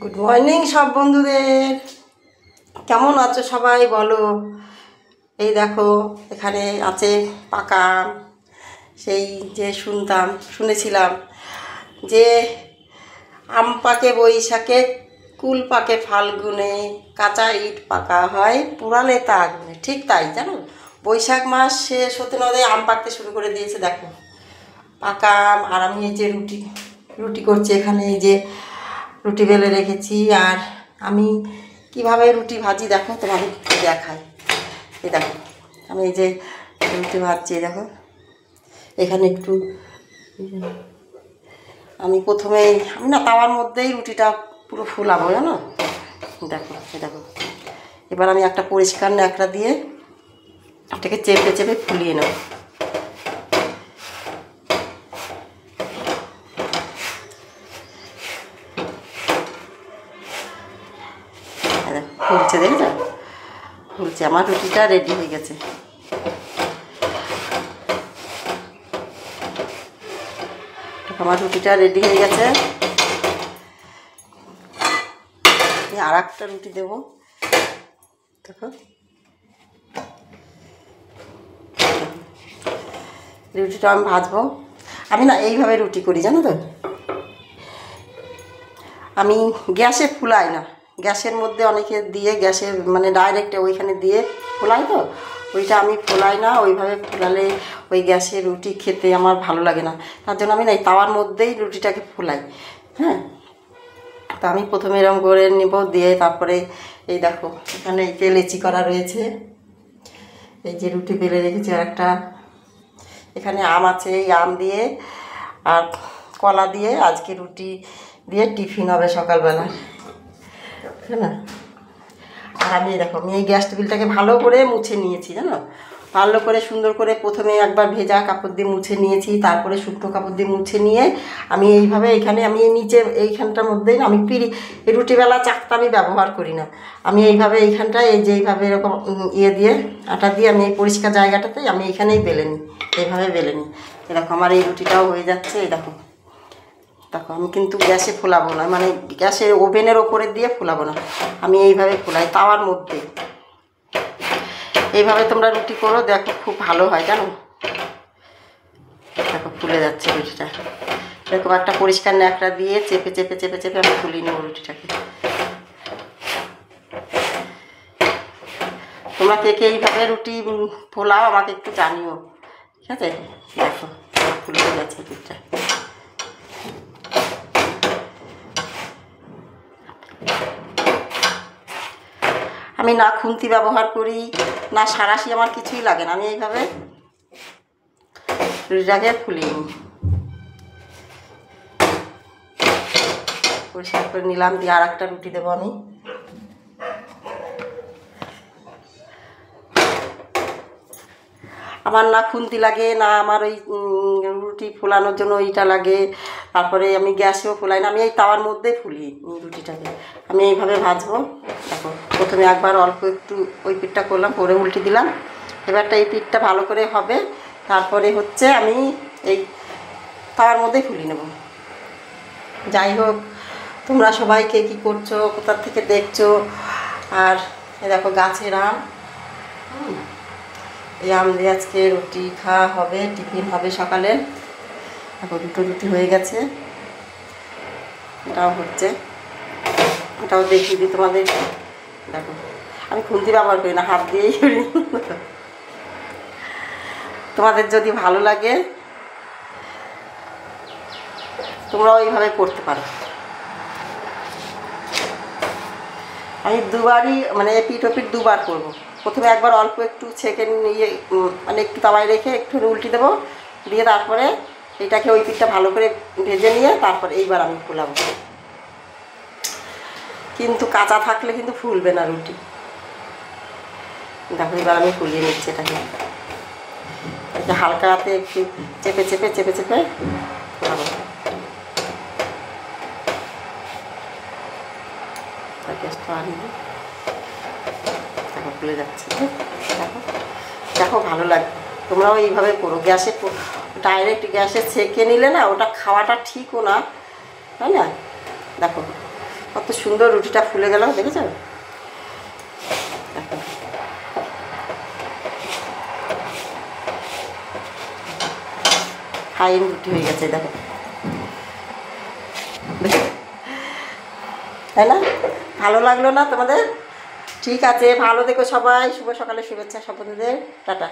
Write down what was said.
Good morning সব বন্ধুদের, কেমন আছো সবাই বলো। এই দেখো এখানে আছে পাকা আম। সেই যে শুনেছিলাম যে আম পাকে বৈশাখে, কুল পাকে ফাল্গুনে, কাঁচা ইট পাকা হয় পুরালে তা আগুনে। ঠিক তাই জানো, বৈশাখ মাস শেষ হতে না হতে আম পাকতে শুরু করে দিয়েছে। দেখো পাকা আম, আর আমি এই যে রুটি রুটি করছি এখানে। এই যে রুটি বেলে রেখেছি, আর আমি কিভাবে রুটি ভাজি দেখো তোমাদের দেখাই। এই দেখো আমি এই যে রুটি ভাজছি, দেখো এখানে একটু আমি আমি না তাওয়ার মধ্যেই রুটিটা পুরো ফুলাবো জানো। দেখো দেখো, এবার আমি একটা পরিষ্কার ন্যাকড়া দিয়ে এটাকে চেপে চেপে ফুলিয়ে নেব। ফুলছে, দেখেছো ফুলছে। আমার রুটিটা রেডি হয়ে গেছে। আমার রুটিটা রেডি হয়ে গেছে। আর একটা রুটি দেবো, দেখো রুটিটা আমি ভাজবো। আমি না এইভাবে রুটি করি জানো তো, আমি গ্যাসে ফুলাই না। গ্যাসের মধ্যে অনেকে দিয়ে গ্যাসে মানে ডাইরেক্ট ওইখানে দিয়ে ফোলাই, তো ওইটা আমি ফোলাই না। ওইভাবে ফোলালে ওই গ্যাসে রুটি খেতে আমার ভালো লাগে না। তার জন্য আমি না এই তাওয়ার মধ্যেই রুটিটাকে ফোলাই। হ্যাঁ, তা আমি প্রথমে এরকম করে নেব, দিয়ে তারপরে এই দেখো এখানে এই যে লেচি করা রয়েছে। এই যে রুটি বেলে রেখেছি, আর একটা এখানে আম আছে। এই আম দিয়ে আর কলা দিয়ে আজকে রুটি দিয়ে টিফিন হবে সকালবেলা, তাই না। আর আমি দেখো আমি এই গ্যাস টেবিলটাকে ভালো করে মুছে নিয়েছি জানো, ভালো করে সুন্দর করে। প্রথমে একবার ভেজা কাপড় দিয়ে মুছে নিয়েছি, তারপরে শুকনো কাপড় দিয়ে মুছে নিয়ে আমি এইভাবে এখানে আমি নিচে এইখানটার মধ্যেই আমি এই রুটিবেলা চাকটা আমি ব্যবহার করি না। আমি এইভাবে এইখানটায় এই যে এইভাবে এরকম ইয়ে দিয়ে আটা দিয়ে আমি এই পরিষ্কার জায়গাটাতেই আমি এইখানেই বেলে নিই, এইভাবে বেলে নিই। এরকম আমার এই রুটিটাও হয়ে যাচ্ছে। এই দেখো দেখো আমি কিন্তু গ্যাসে ফোলাবো না, মানে গ্যাসের ওভেনের ওপরে দিয়ে ফোলাবো না, আমি এইভাবে ফোলাই তাওয়ার মধ্যে। এইভাবে তোমরা রুটি করো, দেখো খুব ভালো হয় জানো। দেখো ফুলে যাচ্ছে রুটিটা। এরকম একটা পরিষ্কার ন্যাকড়া দিয়ে চেপে চেপে চেপে চেপে আমি ফুলিয়ে নেবো রুটিটাকে। তোমরা কে কে এইভাবে রুটি ফোলাও আমাকে একটু জানিও, ঠিক আছে। দেখো ফুলে যাচ্ছে রুটিটা। আমি না খুন্তি ব্যবহার করি না সাঁড়াশি, আমার কিছুই লাগে না। আমি এইভাবে রুটিটাকে ফুলিয়ে নিই, পরিষ্কার করে নিলাম। দিয়ে আর একটা রুটি দেবো আমি। আমার না খুন্তি লাগে না, আমার ওই রুটি ফোলানোর জন্য ওইটা লাগে। তারপরে আমি গ্যাসেও ফোলাই না, আমি এই তাওয়ার মধ্যে ফুলি রুটিটাকে। আমি এইভাবে ভাজবো। দেখো প্রথমে একবার অল্প একটু ওই পিঠটা করলাম, পরে উল্টে দিলাম। এবারটা এই পিঠটা ভালো করে হবে, তারপরে হচ্ছে আমি এই তাওয়ার মধ্যে ফুলি নেব। যাই হোক, তোমরা সবাই কে কী করছো, কোথার থেকে দেখছো। আর দেখো গাছের আম, এই আম দিয়ে আজকে রুটি খাওয়া হবে, টিফিন হবে সকালে। এখন দুটো রুটি হয়ে গেছে, এটাও হচ্ছে, এটাও দেখিয়ে দিই তোমাদের। দেখো আমি খুন্তি ব্যবহার করি না, হাত দিয়েই করি। তোমাদের যদি ভালো লাগে তোমরাও এইভাবে করতে পারো। আমি দুবারই মানে পিঠ ও পিঠ দুবার করবো। প্রথমে একবার অল্প একটু ছেঁকে নিয়ে মানে একটু তাওয়ায় রেখে একটু উল্টে দেবো, দিয়ে তারপরে এটাকে ওই পিঠটা ভালো করে ভেজে নিয়ে তারপর এইবার আমি ফোলাবো। কিন্তু কাঁচা থাকলে কিন্তু ফুলবে না রুটি। দেখো এবার আমি ফুলিয়ে নিচ্ছি এটাকে। এটা হালকা হাতে একটু চেপে চেপে চেপে চেপে ফোলাবো। গ্যাসটা আনিয়ে দেখো ফুলে যাচ্ছে। দেখো দেখো ভালো লাগবে, তোমরাও এইভাবে করো। গ্যাসে ডাইরেক্ট গ্যাসে ছেঁকে নিলে না ওটা খাওয়াটা ঠিকও না, তাই না। দেখো কত সুন্দর রুটিটা ফুলে গেল, দেখেছো? ফাইন রুটি হয়ে গেছে, দেখো, তাই না? ভালো লাগলো না তোমাদের? ঠিক আছে, ভালো থেকো সবাই। শুভ সকালে শুভেচ্ছা সকলদের, টাটা।